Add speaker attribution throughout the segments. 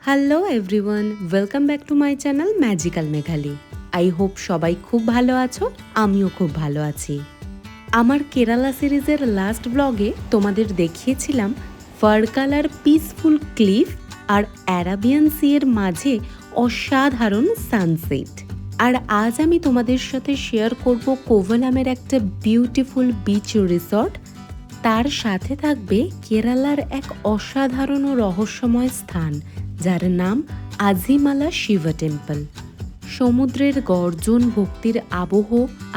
Speaker 1: Hello everyone, welcome back to my channel magical Meghali. I hope সবাই খুব ভালো আছো, আমিও খুব ভালো আছি। আমার কেরালা সিরিজের লাস্ট ব্লগে তোমাদের দেখিয়েছিলাম ভার্কালার পিসফুল ক্লিফ আর অ্যারাবিয়ান সি এর মাঝে অসাধারণ সানসেট। আর আজ আমি তোমাদের সাথে শেয়ার করব কোভালামের একটা বিউটিফুল বিচ রিসর্ট। তার সাথে থাকবে কেরালার এক অসাধারণ ও রহস্যময় স্থান যার নাম আজিমালা শিবা টেম্পল। সমুদ্রের গর্জন, ভক্তির আবহ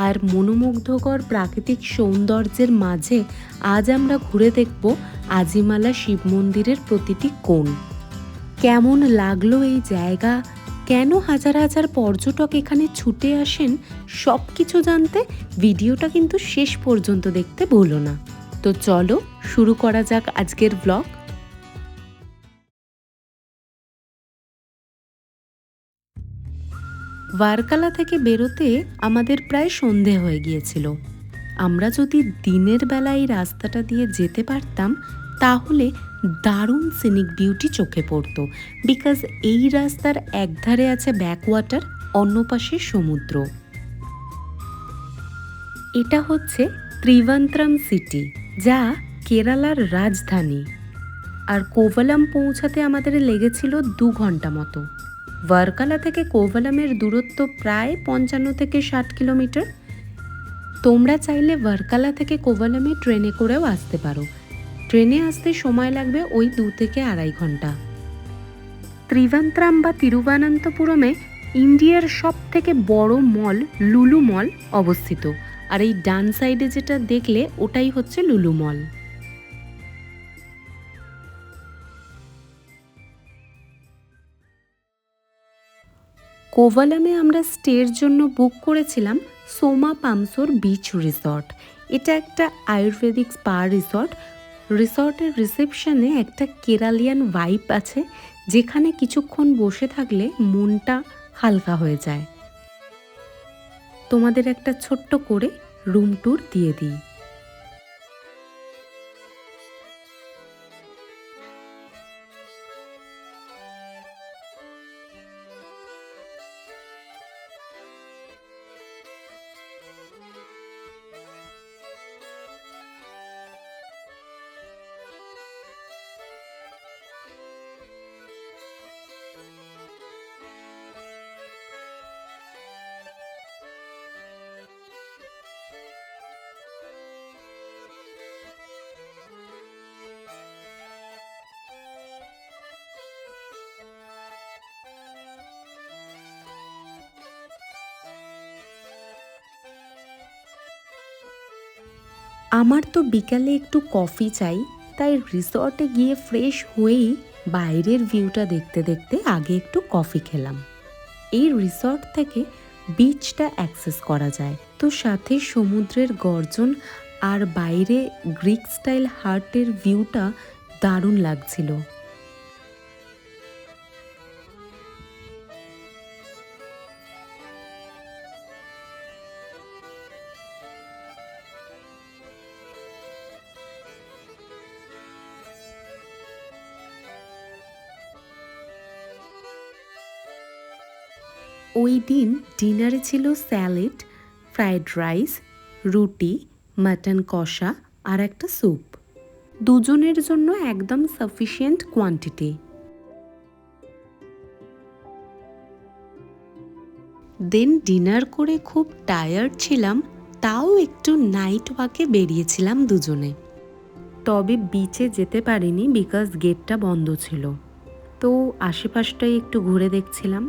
Speaker 1: আর মনোমুগ্ধকর প্রাকৃতিক সৌন্দর্যের মাঝে আজ আমরা ঘুরে দেখব আজিমালা শিব মন্দিরের প্রতিটি কোণ। কেমন লাগলো এই জায়গা, কেন হাজার হাজার পর্যটক এখানে ছুটে আসেন, সব কিছু জানতে ভিডিওটা কিন্তু শেষ পর্যন্ত দেখতে ভুলো না। তো চলো শুরু করা যাক আজকের ব্লগ। ভার্কালা থেকে বেরোতে আমাদের প্রায় সন্ধে হয়ে গিয়েছিল। আমরা যদি দিনের বেলা এই রাস্তাটা দিয়ে যেতে পারতাম তাহলে দারুণ সিনিক বিউটি চোখে পড়তো, বিকজ এই রাস্তার একধারে আছে ব্যাকওয়াটার, অন্য পাশে সমুদ্র। এটা হচ্ছে ত্রিভান্দ্রম সিটি, যা কেরালার রাজধানী। আর কোভালাম পৌঁছাতে আমাদের লেগেছিল 2 ঘন্টা মতো। ভার্কালা থেকে কোভালামের দূরত্ব প্রায় 55 থেকে 60 কিলোমিটার। তোমরা চাইলে ভার্কালা থেকে কোভালামে ট্রেনে করেও আসতে পারো। ট্রেনে আসতে সময় লাগবে ওই 2 থেকে 2.5 ঘন্টা। ত্রিভান্দ্রম বা তিরুবনন্তপুরমে ইন্ডিয়ার সব থেকে বড় মল লুলু মল অবস্থিত। আর এই ডান সাইডে যেটা দেখলে ওটাই হচ্ছে লুলু মল। কোভালামে আমরা স্টের জন্য বুক করেছিলাম সোমা পামসোর বিচ রিসর্ট। এটা একটা আয়ুর্বেদিক স্পা রিসর্ট। রিসর্টের রিসেপশনে একটা কেরালিয়ান ভাইব আছে, যেখানে কিছুক্ষণ বসে থাকলে মনটা হালকা হয়ে যায়। তোমাদের একটা ছোট্ট করে রুম ট্যুর দিয়ে দিই। আমার তো বিকালে একটু কফি চাই, তাই রিসর্টে গিয়ে ফ্রেশ হয়েই বাইরের ভিউটা দেখতে দেখতে আগে একটু কফি খেলাম। এই রিসর্ট থেকে বিচটা অ্যাক্সেস করা যায়, তো সাথে সমুদ্রের গর্জন আর বাইরে গ্রিক স্টাইল হার্টের ভিউটা দারুণ লাগছিল। ওই দিন ডিনারে ছিল স্যালাড, ফ্রাইড রাইস, রুটি, মাটন কষা আর একটা স্যুপ। দুজনের জন্য একদম সাফিসিয়েন্ট কোয়ান্টিটি। দেন ডিনার করে খুব টায়ার্ড ছিলাম, তাও একটু নাইট ওয়াকে বেরিয়েছিলাম দুজনে। তবে বিচে যেতে পারিনি বিকজ গেটটা বন্ধ ছিল, তো আশেপাশটাই একটু ঘুরে দেখছিলাম।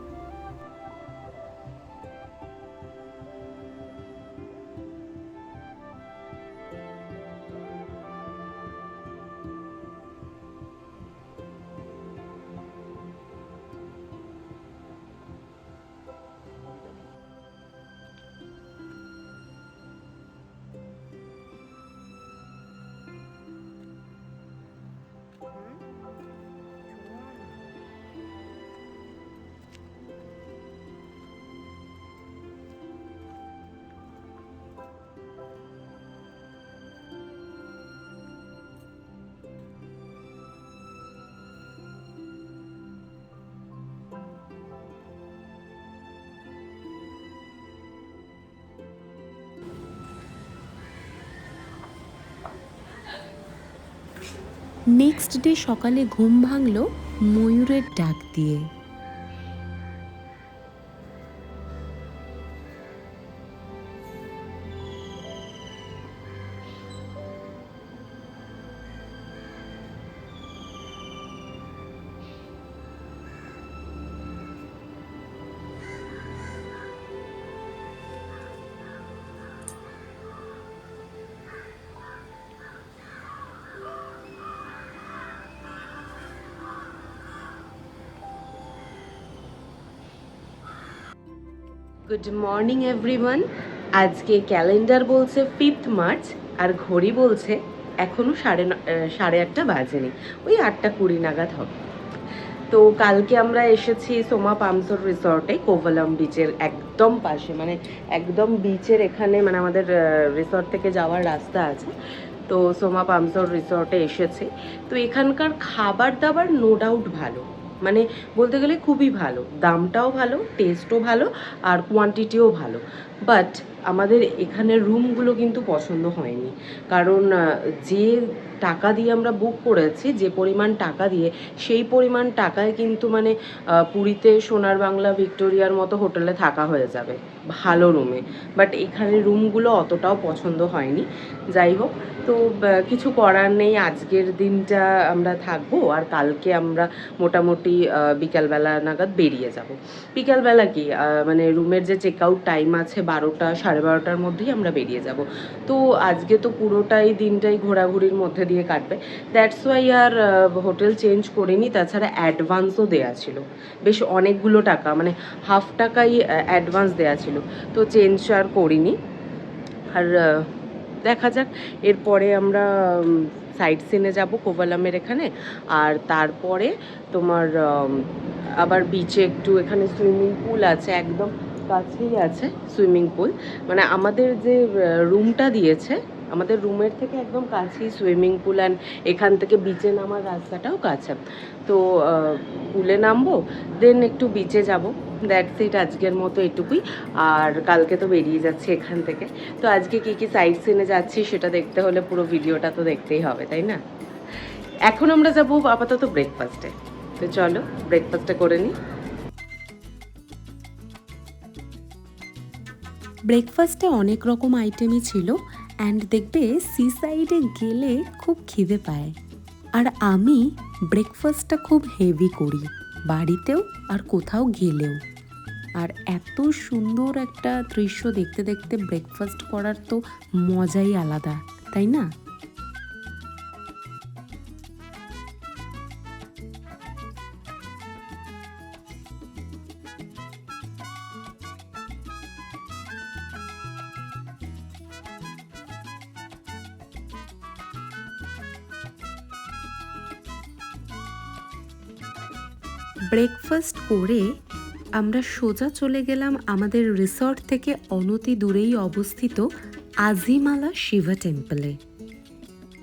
Speaker 1: নেক্সট ডে সকালে ঘুম ভাঙল ময়ূরের ডাক দিয়ে। Good morning everyone. আজকে ক্যালেন্ডার বলছে 5th মার্চ আর ঘড়ি বলছে এখনও 8:30 বাজেনি, ওই 8:20 নাগাদ হবে। তো কালকে আমরা এসেছি সোমা পামসোর রিসর্টে, কোভালাম বিচের একদম পাশে, মানে একদম বিচের এখানে, মানে আমাদের রিসর্ট থেকে যাওয়ার রাস্তা আছে। তো সোমা পামসোর রিসর্টে এসেছি। তো এখানকার খাবার দাবার নো ডাউট ভালো, মানে বলতে গেলে খুবই ভালো, দামটাও ভালো, টেস্টও ভালো, আর কোয়ান্টিটিও ভালো। বাট আমাদের এখানের রুমগুলো কিন্তু পছন্দ হয়নি, কারণ যে টাকা দিয়ে আমরা বুক করেছি, যে পরিমাণ টাকা দিয়ে, সেই পরিমাণ টাকায় কিন্তু মানে পুরীতে সোনার বাংলা ভিক্টোরিয়ার মতো হোটেলে থাকা হয়ে যাবে ভালো রুমে। বাট এখানে রুমগুলো অতটাও পছন্দ হয়নি। যাই হোক, তো কিছু করার নেই, আজকের দিনটা আমরা থাকবো, আর কালকে আমরা মোটামুটি বিকালবেলা নাগাদ বেরিয়ে যাব। বিকালবেলা কি, মানে রুমের যে চেক আউট টাইম আছে 12টা 12:30টার মধ্যেই আমরা বেরিয়ে যাব। তো আজকে তো পুরোটাই দিনটাই ঘোরাঘুরির মধ্যে দিয়ে কাটবে, দ্যাটস ওয়াই আর হোটেল চেঞ্জ করিনি। তাছাড়া অ্যাডভান্সও দেওয়া ছিল, বেশ অনেকগুলো টাকা, মানে হাফ টাকাই অ্যাডভান্স দেওয়া ছিল, তো চেঞ্জ আর করিনি। আর দেখা যাক, এরপরে আমরা সাইট সিনে যাব কোভালামের এখানে, আর তারপরে তোমার আবার বিচে একটু, এখানে সুইমিং পুল আছে, একদম কাছেই আছে সুইমিং পুল, মানে আমাদের যে রুমটা দিয়েছে, আমাদের রুমের থেকে একদম কাছেই সুইমিং পুল, অ্যান্ড এখান থেকে বিচে নামার রাস্তাটাও কাছে। তো পুলে নামবো, দেন একটু বিচে যাব, দ্যাটস ইট আজকের মতো এটুকুই। আর কালকে তো বেরিয়ে যাচ্ছি এখান থেকে। তো আজকে কী কী সাইট সিনে যাচ্ছি সেটা দেখতে হলে পুরো ভিডিওটা তো দেখতেই হবে, তাই না? এখন আমরা যাবো আপাতত ব্রেকফাস্টে, তো চলো ব্রেকফাস্টটা করে নিই। ব্রেকফাস্টে অনেক রকম আইটেমই ছিল, অ্যান্ড দেখবে সি সাইডে গেলে খুব খিদে পায়। আর আমি ব্রেকফাস্টটা খুব হেভি করি, বাড়িতেও আর কোথাও গেলেও। আর এত সুন্দর একটা দৃশ্য দেখতে দেখতে ব্রেকফাস্ট করার তো মজাই আলাদা, তাই না? ব্রেকফাস্ট করে আমরা সোজা চলে গেলাম আমাদের রিসর্ট থেকে অনতি দূরেই অবস্থিত আজিমালা শিবা টেম্পলে।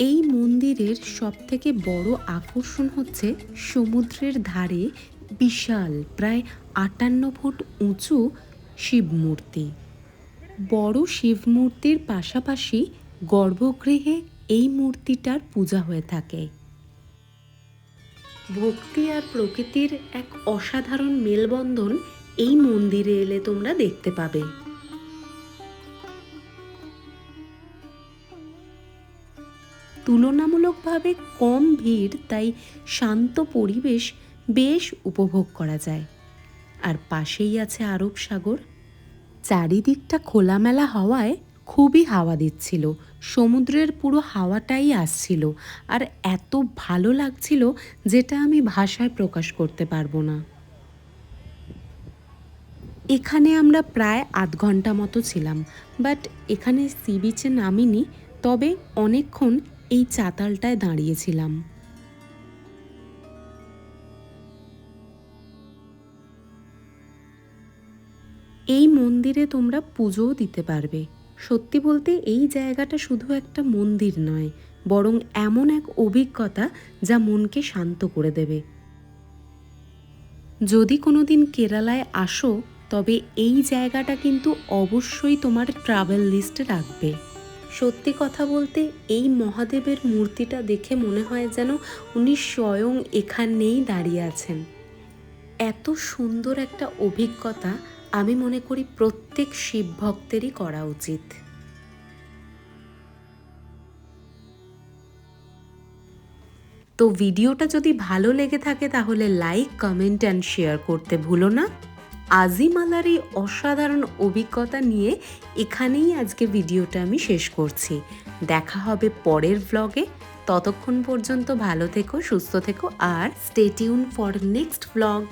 Speaker 1: এই মন্দিরের সবথেকে বড় আকর্ষণ হচ্ছে সমুদ্রের ধারে বিশাল প্রায় 58 ফুট উঁচু শিবমূর্তি। বড় শিবমূর্তির পাশাপাশি গর্ভগৃহে এই মূর্তিটার পূজা হয়ে থাকে। ভক্তি আর প্রকৃতির এক অসাধারণ মেলবন্ধন এই মন্দিরে এলে তোমরা দেখতে পাবে। তুলনামূলকভাবে কম ভিড়, তাই শান্ত পরিবেশ বেশ উপভোগ করা যায়। আর পাশেই আছে আরব সাগর, চারিদিকটা খোলামেলা হওয়ায় খুবই হাওয়া দিচ্ছিল, সমুদ্রের পুরো হাওয়াটাই আসছিল, আর এত ভালো লাগছিল যেটা আমি ভাষায় প্রকাশ করতে পারবো না। এখানে আমরা প্রায় 8 ঘন্টা মতো ছিলাম, বাট এখানে সি বিচে নামিনি, তবে অনেকক্ষণ এই চাতালটায় দাঁড়িয়েছিলাম। এই মন্দিরে তোমরা পুজোও দিতে পারবে। সত্যি বলতে এই জায়গাটা শুধু একটা মন্দির নয়, বরং এমন এক অভিজ্ঞতা যা মনকে শান্ত করে দেবে। যদি কোনোদিন কেরালায় আসো, তবে এই জায়গাটা কিন্তু অবশ্যই তোমার ট্রাভেল লিস্টে রাখবে। সত্যি কথা বলতে এই মহাদেবের মূর্তিটা দেখে মনে হয় যেন উনি স্বয়ং এখানেই দাঁড়িয়ে আছেন। এত সুন্দর একটা অভিজ্ঞতা আমি মনে করি প্রত্যেক শিব ভক্তেরই করা উচিত। তো ভিডিওটা যদি ভালো লেগে থাকে তাহলে লাইক, কমেন্ট অ্যান্ড শেয়ার করতে ভুলো না। আজিমালার এই অসাধারণ অভিজ্ঞতা নিয়ে এখানেই আজকে ভিডিওটা আমি শেষ করছি। দেখা হবে পরের ভ্লগে। ততক্ষণ পর্যন্ত ভালো থেকো, সুস্থ থেকো আর stay tune for next vlog.